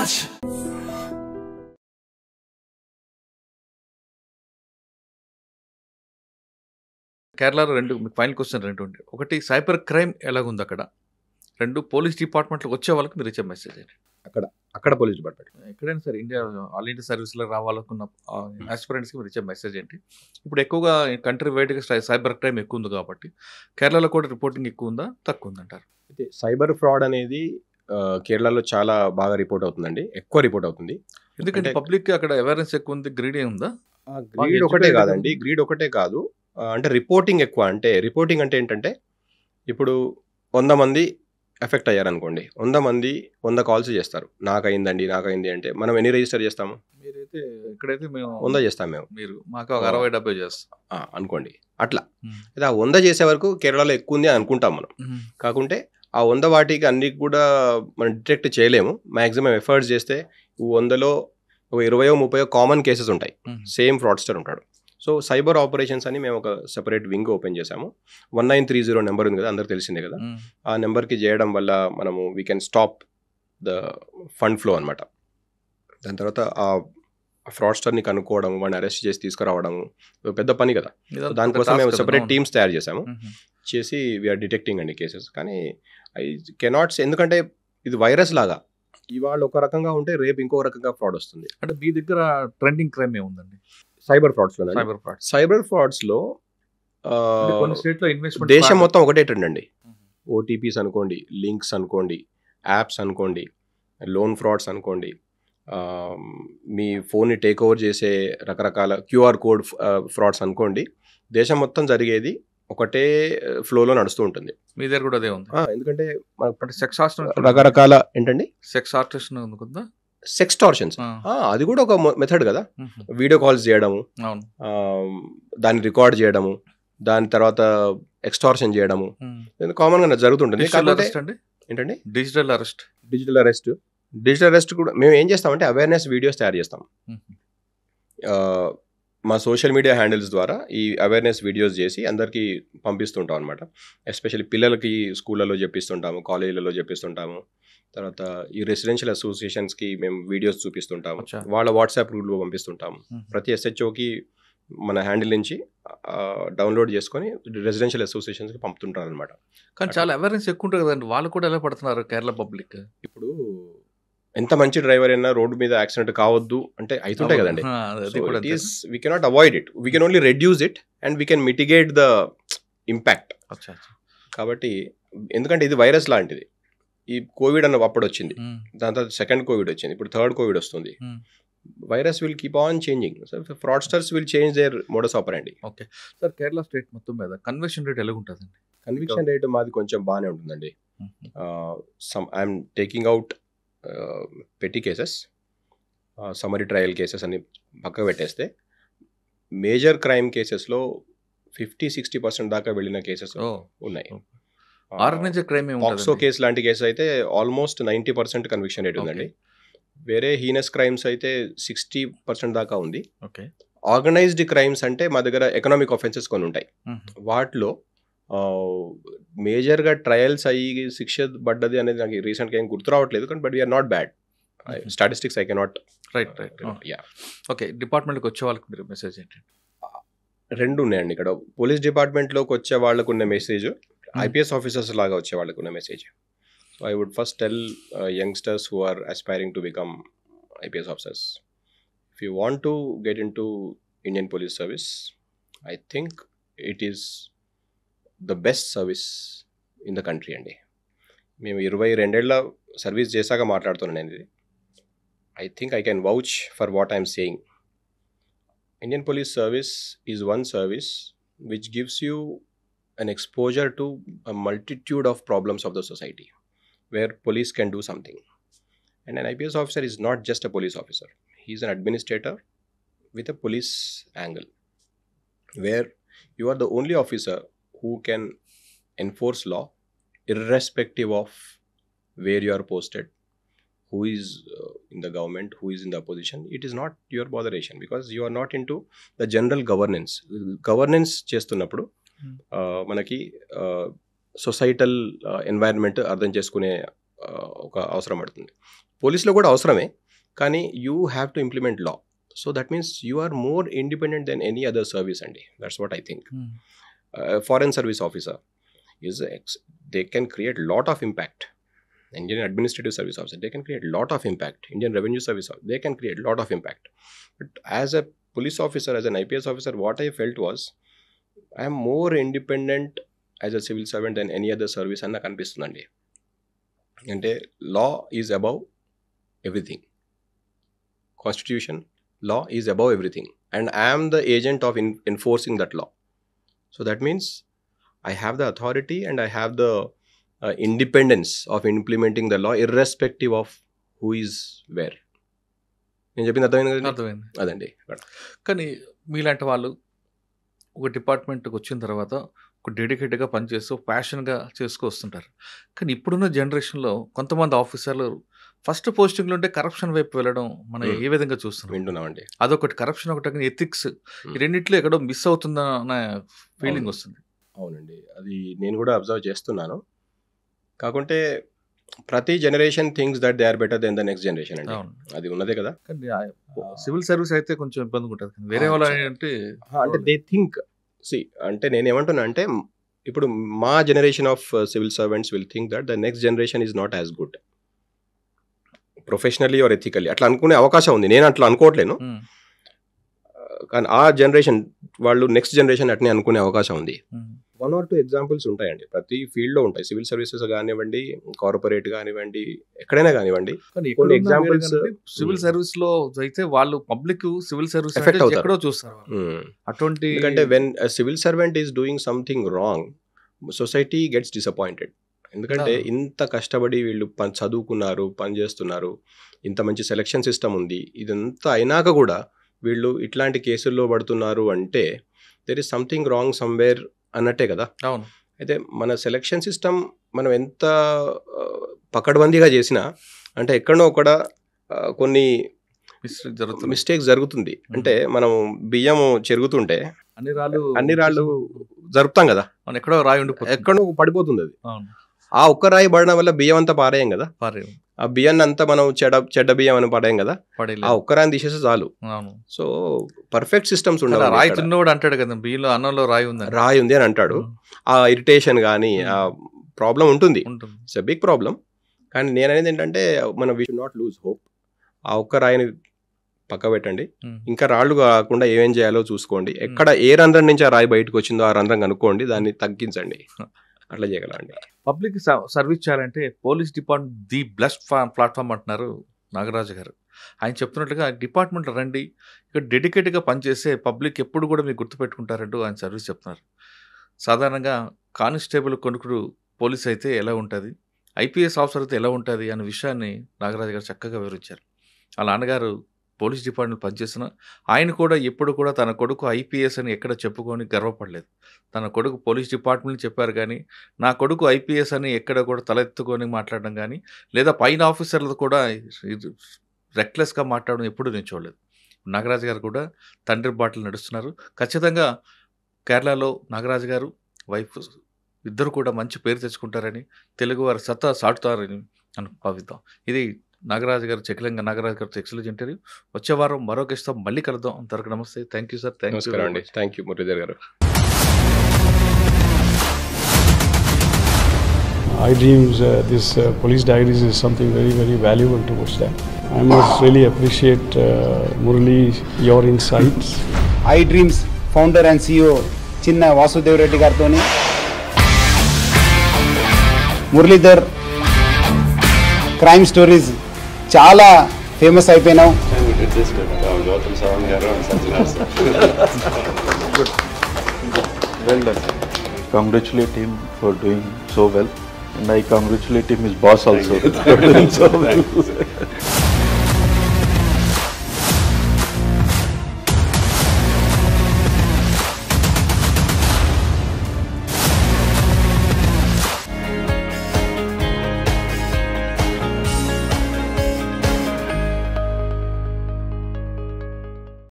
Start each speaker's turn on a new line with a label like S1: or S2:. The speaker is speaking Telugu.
S1: Raj.
S2: కేరళలో ఫైనల్ క్వశ్చన్ రెండు ఉండే. ఒకటి సైబర్ క్రైమ్ ఎలాగుంది అక్కడ? రెండు పోలీస్ డిపార్ట్మెంట్‌లోకి వచ్చే వాళ్ళకి మీరు ఇచ్చే మెసేజ్ ఏంటి?
S3: అక్కడ పోలీస్ డిపార్ట్మెంట్
S2: ఎక్కడైనా సరే ఇండియా ఆల్ ఇండియా సర్వీస్‌లో రావాలనుకున్న ఆస్పిరెంట్స్‌కి మీరు ఇచ్చే మెసేజ్ ఏంటి? ఇప్పుడు ఎక్కువగా కంట్రీ వైడ్‌గా సైబర్ క్రైమ్ ఎక్కువ ఉంది కాబట్టి కేరళలో కూడా రిపోర్టింగ్ ఎక్కువ ఉందా? తక్కువ ఉందంటారు?
S3: అయితే సైబర్ ఫ్రాడ్ అనేది కేరళలో చాలా బాగా రిపోర్ట్ అవుతుందండి, ఎక్కువ రిపోర్ట్ అవుతుంది.
S2: ఎందుకంటే పబ్లిక్ అక్కడ అవేర్నెస్ ఎక్కువ ఉంది, గ్రీడీ ఉందా?
S3: గ్రీడ్ ఒకటే కాదండి, గ్రీడ్ ఒకటే కాదు, అంటే రిపోర్టింగ్ ఎక్కువ. అంటే రిపోర్టింగ్ అంటే ఏంటంటే, ఇప్పుడు 100 మంది ఎఫెక్ట్ అయ్యారనుకోండి, 100 మంది 100 కాల్స్ చేస్తారు, నాకైందండి నాకైంది అంటే మనం ఎన్ని రిజిస్టర్ చేస్తాము?
S2: మీరైతే ఇక్కడైతే మేము
S3: 100 చేస్తాం మేము,
S2: మీరు మాకు 60-70 చేస్తాం
S3: అనుకోండి. అట్లా అయితే ఆ 100 చేసే వరకు కేరళలో ఎక్కువ ఉంది అనుకుంటాం మనం. కాకుంటే ఆ 100 వాటికి అన్ని కూడా మనం డిటెక్ట్ చేయలేము. మ్యాక్సిమం ఎఫర్ట్స్ చేస్తే 100లో 20-30 కామన్ కేసెస్ ఉంటాయి, సేమ్ ఫ్రాడ్స్టర్ ఉంటాడు. సో సైబర్ ఆపరేషన్స్ అని మేము ఒక సెపరేట్ వింగ్ ఓపెన్ చేసాము. 1930 నెంబర్ ఉంది కదా, అందరికి తెలిసిందే కదా. ఆ నెంబర్కి చేయడం వల్ల మనము we can stop the fund flow అనమాట. దాని తర్వాత ఆ ఫ్రాడ్స్టర్ని కనుక్కోవడం, వాడిని అరెస్ట్ చేసి తీసుకురావడము పెద్ద పని కదా. దానికోసం మేము సెపరేట్ టీమ్స్ తయారు చేసాము, చేసి వీఆర్ డిటెక్టింగ్ అండి కేసెస్. కానీ ఐ కెనాట్, ఎందుకంటే ఇది వైరస్ లాగా, ఇవాళ ఒక రకంగా ఉంటే రేపు ఇంకో రకంగా ఫ్రాడ్ వస్తుంది.
S2: అంటే మీ దగ్గర ట్రెండింగ్ క్రైమ్ ఏముందండి
S3: సైబర్ ఫ్రాడ్స్లో? సైబర్ ఫ్రాడ్స్లో దేశం మొత్తం ఒకటే ట్రెండ్ అండి. ఓటీపీస్ అనుకోండి, లింక్స్ అనుకోండి, యాప్స్ అనుకోండి, లోన్ ఫ్రాడ్స్ అనుకోండి, మీ ఫోన్ని టేక్ ఓవర్ చేసే రకరకాల క్యూఆర్ కోడ్ ఫ్రాడ్స్ అనుకోండి, దేశం మొత్తం జరిగేది ఒకటే ఫ్లోలో నడుస్తూ ఉంటుంది.
S2: మీ దగ్గర కూడా అదే ఉంది?
S3: ఎందుకంటే
S2: సెక్స్
S3: రకరకాల ఏంటండి,
S2: సెక్స్ ఆర్టిస్ట్ ఉందా,
S3: సెక్స్టార్షన్స్, అది కూడా ఒక మెథడ్ కదా. వీడియో కాల్స్ చేయడము, దాన్ని రికార్డ్ చేయడము, దాని తర్వాత ఎక్స్టార్షన్ చేయడము కామన్గా జరుగుతుంటుంది. ఏంటండి
S2: డిజిటల్ అరెస్ట్?
S3: డిజిటల్ అరెస్ట్ కూడా మేము ఏం చేస్తామంటే అవేర్నెస్ వీడియోస్ తయారు చేస్తాం. మా సోషల్ మీడియా హ్యాండిల్స్ ద్వారా ఈ అవేర్నెస్ వీడియోస్ చేసి అందరికీ పంపిస్తుంటాం అనమాట. ఎస్పెషల్లీ పిల్లలకి స్కూళ్ళలో చెప్పిస్తుంటాము, కాలేజీలలో చెప్పిస్తుంటాము. తర్వాత ఈ రెసిడెన్షియల్ అసోసియేషన్స్కి మేము వీడియోస్ చూపిస్తుంటాము, వాళ్ళ వాట్సాప్ గ్రూప్లో పంపిస్తుంటాము. ప్రతి ఎస్హెచ్ఓకి మన హ్యాండిల్ నుంచి డౌన్లోడ్ చేసుకొని రెసిడెన్షియల్ అసోసియేషన్స్కి పంపుతుంటారు అనమాట.
S2: కానీ చాలా అవేర్నెస్ ఎక్కువ ఉంటుంది కదండి, వాళ్ళు కూడా ఎలా పడుతున్నారు కేరళ పబ్లిక్?
S3: ఇప్పుడు ఎంత మంచి డ్రైవర్ అయినా రోడ్డు మీద యాక్సిడెంట్ కావద్దు అంటే అవుతుంటాయి కదండి. We cannot avoid it, we can only reduce it and we can mitigate the impact. కాబట్టి ఎందుకంటే ఇది వైరస్ లాంటిది. ఈ కోవిడ్ అన్న అప్పుడు వచ్చింది, దాని తర్వాత సెకండ్ కోవిడ్ వచ్చింది, ఇప్పుడు థర్డ్ కోవిడ్ వస్తుంది. Virus will keep on changing, so fraudsters will change their modus ఆపరండి.
S2: Okay sir, Kerala state మొత్తం మీద కన్విక్షన్ రేట్ ఎలా ఉంటుందండి?
S3: కన్విక్షన్ రేట్ మాది కొంచెం బాగానే ఉంటుందండి. ఐఎమ్ టేకింగ్ అవుట్ పెట్టి కేసెస్, సమరీ ట్రయల్ కేసెస్ అన్ని పక్క పెట్టేస్తే మేజర్ క్రైమ్ కేసెస్లో 50-60% దాకా వెళ్ళిన కేసెస్ ఉన్నాయి.
S2: ఆర్గనైజ్డ్ క్రైమ్
S3: పాక్సో కేసు లాంటి కేసు అయితే ఆల్మోస్ట్ 90% కన్విక్షన్ రేట్ ఉందండి. వేరే హీనస్ క్రైమ్స్ అయితే 60% దాకా ఉంది. ఆర్గనైజ్డ్ క్రైమ్స్ అంటే మా దగ్గర ఎకనామిక్ ఆఫెన్సెస్ కొన్ని ఉంటాయి, వాటిలో మేజర్గా ట్రయల్స్ అయ్యి శిక్ష పడ్డది అనేది నాకు రీసెంట్గా ఏం గుర్తు రావట్లేదు, కానీ but we're not bad. Statistics I cannot.
S2: Okay, డిపార్ట్మెంట్కి వచ్చే వాళ్ళకి మీరు మెసేజ్ ఏంటి?
S3: రెండు ఉన్నాయండి ఇక్కడ. పోలీస్ డిపార్ట్మెంట్లోకి వచ్చే వాళ్ళకు ఉన్న మెసేజ్, ఐపీఎస్ ఆఫీసర్స్ లాగా వచ్చే వాళ్ళకు ఉన్న message. So I would first tell youngsters who are aspiring to become IPS officers, if you want to get into Indian Police Service, I think it is the best service in the country అండి. మేము 22 ఏళ్ళ సర్వీస్ చేశాక మాట్లాడుతున్నాను నేను ఇది. I think I can vouch for what I'm saying. Indian Police Service is one service which gives you an exposure to a multitude of problems of the society where police can do something. And an IPS officer is not just a police officer. He is an administrator with a police angle, where you are the only officer who can enforce law irrespective of where you are posted, who is in the government, who is in the opposition. It is not your botheration because you are not into the general governance. Governance చేస్తున్నప్పుడు మనకి సొసైటల్ ఎన్వైరన్మెంట్ అర్థం చేసుకునే ఒక అవసరం పడుతుంది. పోలీస్లో కూడా అవసరమే, కానీ you have to implement law. So that means you are more independent then any other service అండి. That's what I think. Foreign service officer they can create lot of impact. Indian administrative service officer, they can create lot of impact. Indian revenue service officer, they can create lot of impact. But as a police officer, as an IPS officer, what I felt was I am more independent as a civil servant than any other service anna kanipistundandi. Ante law is above everything. Constitution, law is above everything, and I am the agent of enforcing that law. So that means I have the authority and I have the independence of implementing the law irrespective of who is where. నేను చెప్పింది అర్థమైంది
S2: అర్థమైంది.
S3: అదండి.
S2: కానీ మీలాంటి వాళ్ళు ఒక డిపార్ట్మెంట్కి వచ్చిన తర్వాత ఒక డెడికేటెడ్గా పనిచేస్తూ ప్యాషన్గా చేసుకొస్తుంటారు. కానీ ఇప్పుడున్న జనరేషన్లో కొంతమంది ఆఫీసర్లు ఫస్ట్ పోస్టింగ్లో ఉంటే కరప్షన్ వైపు వెళ్ళడం మనం ఏ విధంగా చూస్తున్నాం?
S3: వింటున్నామండి.
S2: అదొకటి, కరప్షన్ ఒకటి, ఎథిక్స్, ఈ రెండిట్లో ఎక్కడో మిస్ అవుతుందన్న ఫీలింగ్ వస్తుంది.
S3: అవునండి, అది నేను కూడా అబ్జర్వ్ చేస్తున్నాను. కాకుంటే ప్రతి generation things that they are better than the next generation అండి. అది ఉన్నదే కదా.
S2: కానీ సివిల్ సర్వీస్ అయితే కొంచెం ఇబ్బంది ఉంటుంది. వేరే వాళ్ళు అంటే
S3: దే థింక్ అంటే నేను ఏమంటున్నా అంటే ఇప్పుడు మా generation of civil servants will think that the next generation is not as good professionally or ethically. అట్లా అనుకునే అవకాశం ఉంది. నేను అట్లా అనుకోవట్లేను, కానీ ఆ జనరేషన్ వాళ్ళు నెక్స్ట్ జనరేషన్ అట్నే అనుకునే అవకాశం ఉంది. 1 or 2 ఎగ్జాంపుల్స్ ఉంటాయండి, ప్రతి ఫీల్డ్లో ఉంటాయి. సివిల్ సర్వీసెస్ కానివ్వండి, కార్పొరేట్ కానివ్వండి, ఎక్కడైనా కానివ్వండి.
S2: కొన్ని ఎగ్జాంపుల్స్ సివిల్ సర్వీస్ లో అయితే వాళ్ళు పబ్లిక్ సివిల్ సర్వీస్
S3: ఎఫెక్ట్ అవుతారు,
S2: ఎక్కడో చూస్తారు అటువంటి.
S3: ఎందుకంటే when civil servant is doing something wrong, society gets disappointed. ఎందుకంటే ఇంత కష్టపడి వీళ్ళు చదువుకున్నారు, పని చేస్తున్నారు, ఇంత మంచి సెలక్షన్ సిస్టమ్ ఉంది, ఇదంతా అయినాక కూడా వీళ్ళు ఇట్లాంటి కేసుల్లో పడుతున్నారు అంటే there is something wrong somewhere అన్నట్టే కదా.
S2: అవును.
S3: అయితే మన సెలక్షన్ సిస్టమ్ మనం ఎంత పకడ్బందీగా చేసినా అంటే ఎక్కడో ఒక కొన్ని మిస్టేక్స్ జరుగుతుంది. అంటే మనం బియ్యం చెరుగుతుంటే అన్ని రాళ్ళు జరుపుతాం కదా,
S2: ఎక్కడో రాయి
S3: ఎక్కడో పడిపోతుంది. అది ఆ ఒక్క రాయి పడడం వల్ల బియ్యం అంతా పారేయం కదా. ఆ బియ్యాన్ని అంతా మనం చెడ్డ బియ్యం అని పడేయం కదా. ఆ ఒక్క రాయిని తీసేస్తే చాలు. సో పర్ఫెక్ట్ సిస్టమ్స్ ఉండాలి.
S2: రాయి తిన్నవాడు అంటాడు కదా, బియ్యంలో అన్నంలో రాయి
S3: ఉంది అని అంటాడు. ఆ ఇరిటేషన్ కానీ ఆ ప్రాబ్లం ఉంటుంది, ఇట్స్ ఎ బిగ్ ప్రాబ్లం. కానీ నేను అనేది ఏంటంటే మనం we should not lose hope. ఆ ఒక్క రాయిని పక్క పెట్టండి, ఇంకా రాళ్ళు కాకుండా ఏమేం చేయాలో చూసుకోండి. ఎక్కడ ఏ రంధ్రం నుంచి ఆ రాయి బయటకు వచ్చిందో ఆ రంధ్రం కనుక్కోండి, దాన్ని తగ్గించండి. అట్లా చేయగలండి.
S2: పబ్లిక్ సర్వీస్ చేయాలంటే police department the best platform అంటున్నారు నాగరాజు గారు. ఆయన చెప్తున్నట్లుగా డిపార్ట్మెంట్ రండి, ఇక్కడ డెడికేటెడ్గా పనిచేసే పబ్లిక్ ఎప్పుడు కూడా మీకు గుర్తుపెట్టుకుంటారంటూ ఆయన సర్వీస్ చెప్తున్నారు. సాధారణంగా కానిస్టేబుల్ కొనుక్కుడు పోలీస్ అయితే ఎలా ఉంటుంది, ఐపీఎస్ ఆఫీసర్ అయితే ఎలా ఉంటుంది అనే విషయాన్ని నాగరాజు గారు చక్కగా వివరించారు. వాళ్ళ నాన్నగారు పోలీస్ డిపార్ట్మెంట్ పనిచేసిన ఆయన కూడా ఎప్పుడు కూడా తన కొడుకు ఐపీఎస్ అని ఎక్కడ చెప్పుకొని గర్వపడలేదు. తన కొడుకు పోలీస్ డిపార్ట్మెంట్ చెప్పారు కానీ నా కొడుకు ఐపీఎస్ అని ఎక్కడ కూడా తలెత్తుకొని మాట్లాడడం కానీ లేదా పైన ఆఫీసర్లు కూడా రెక్లెస్గా మాట్లాడడం ఎప్పుడు నేను చూడలేదు. నాగరాజు గారు కూడా తండ్రి బాటలు నడుస్తున్నారు. ఖచ్చితంగా కేరళలో నాగరాజు గారు వైఫ్ ఇద్దరు కూడా మంచి పేరు తెచ్చుకుంటారని, తెలుగువారి సత్తా సాటుతారని భావిద్దాం. ఇది నాగరాజు గారు చెక్కిలంగా నాగరాజు గారితో ఎక్సలెంట్ ఇంటర్వ్యూ. వచ్చే వారం మరో గెస్ట్తో మళ్ళీ కలుద్దాం. అంతవరకు నమస్తే. Thank you sir.
S3: Thank you Muralidhar గారు.
S1: iDreams, this police diaries is something very, very valuable towards that. I must really appreciate Murali, your insights.
S4: iDreams founder and CEO Chinna Vasudev Reddy gartoni Muralidhar crime stories చాలా famous అయిపోయినావు.
S5: Well done. Congratulate him for doing so well, and I congratulate him, his boss also, for doing so well.